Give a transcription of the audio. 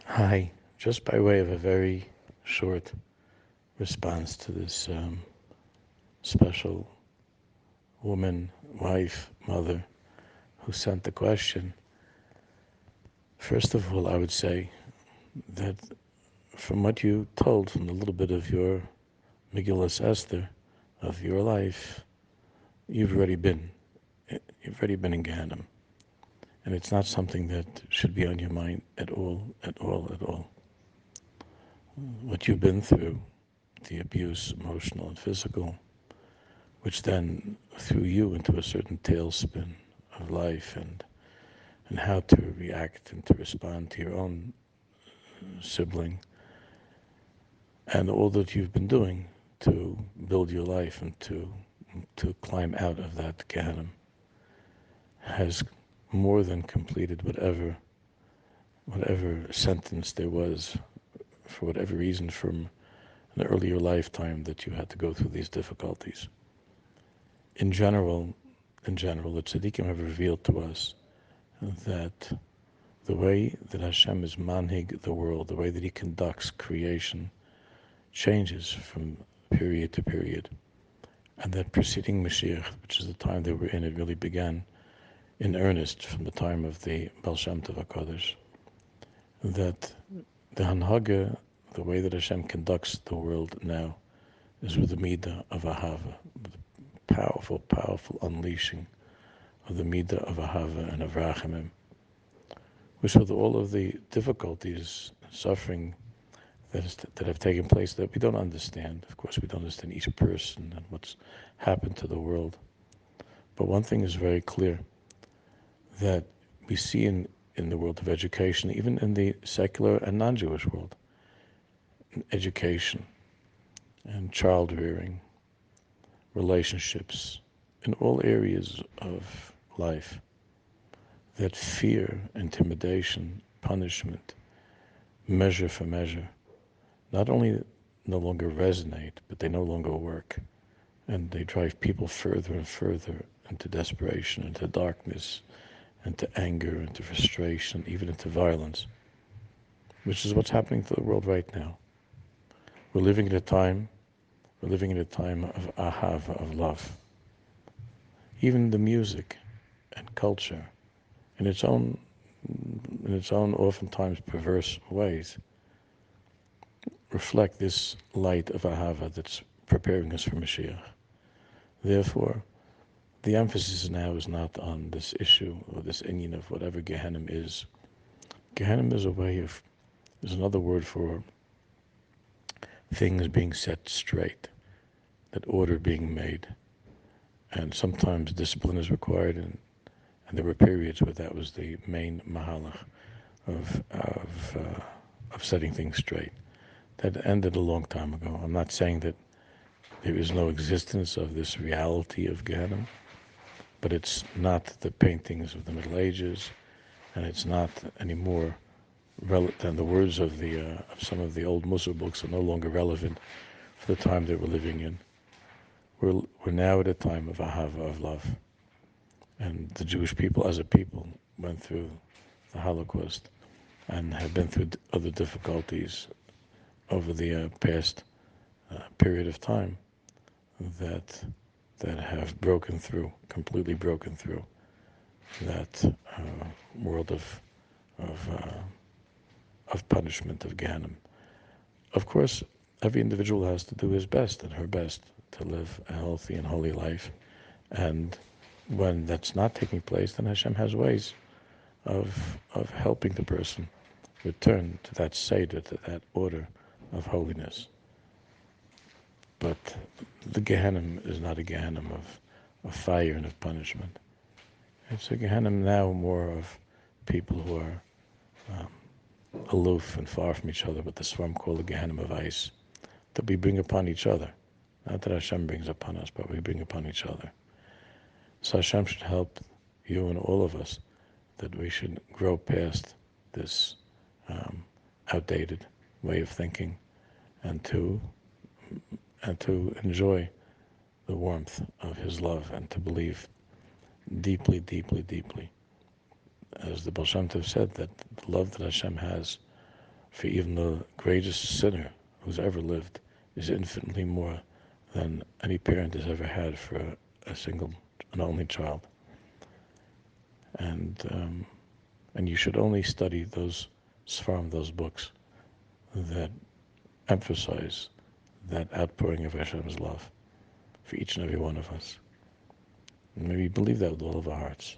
Hi, just by way of a very short response to this special woman, wife, mother who sent the question. First of all, I would say that from what you told, from a little bit of your Megillas Esther, of your life, you've already been, you've already been in Gehinom. And it's not something that should be on your mind at all, at all, at all. What you've been through, the abuse, emotional and physical, which then threw you into a certain tailspin of life and how to react and to respond to your own sibling, and all that you've been doing to build your life and to climb out of that Gehinom has more than completed whatever sentence there was, for whatever reason, from an earlier lifetime that you had to go through these difficulties. In general, the tzaddikim have revealed to us that the way that Hashem is manhig the world, the way that He conducts creation, changes from period to period, and that preceding Mashiach, which is the time that we're in, it really began in earnest from the time of the Baal Shem Tov HaKadosh. That the Hanhaga, the way that Hashem conducts the world now, is with the midah of Ahava, with the powerful, powerful unleashing of the midah of Ahava and of Rachamim, which with all of the difficulties, suffering that have taken place that we don't understand. Of course, we don't understand each person and what's happened to the world. But one thing is very clear, that we see in the world of education, even in the secular and non-Jewish world, education and child rearing, relationships, in all areas of life, that fear, intimidation, punishment, measure for measure, not only no longer resonate, but they no longer work. And they drive people further and further into desperation, into darkness, into anger, into frustration, even into violence, which is what's happening to the world right now. We're living in a time of ahava, of love. Even the music and culture, in its own oftentimes perverse ways, reflect this light of ahava that's preparing us for Mashiach. Therefore, the emphasis now is not on this issue or this inyan of whatever Gehinom is. Gehinom is another word for things being set straight, that order being made. And sometimes discipline is required, and there were periods where that was the main mahalach of setting things straight. That ended a long time ago. I'm not saying that there is no existence of this reality of Gehinom, but it's not the paintings of the Middle Ages, and it's not anymore and the words of some of the old Musar books are no longer relevant for the time that we're living in. We're now at a time of ahava, of love, and the Jewish people as a people went through the Holocaust and have been through other difficulties over the past period of time that have completely broken through that world of punishment, of Gehinom. Of course, every individual has to do his best and her best to live a healthy and holy life. And when that's not taking place, then Hashem has ways of helping the person return to that seder, to that order of holiness. But the Gehinom is not a Gehinom of fire and of punishment. It's a Gehinom now more of people who are aloof and far from each other, what the Swarm call a Gehinom of ice, that we bring upon each other. Not that Hashem brings upon us, but we bring upon each other. So Hashem should help you and all of us, that we should grow past this outdated way of thinking, and to enjoy the warmth of His love, and to believe deeply, deeply, deeply, as the Baal Shem Tov said, that the love that Hashem has for even the greatest sinner who's ever lived is infinitely more than any parent has ever had for an only child. And you should only study those Sfarim, those books that emphasize that outpouring of Hashem's love for each and every one of us. And maybe believe that with all of our hearts.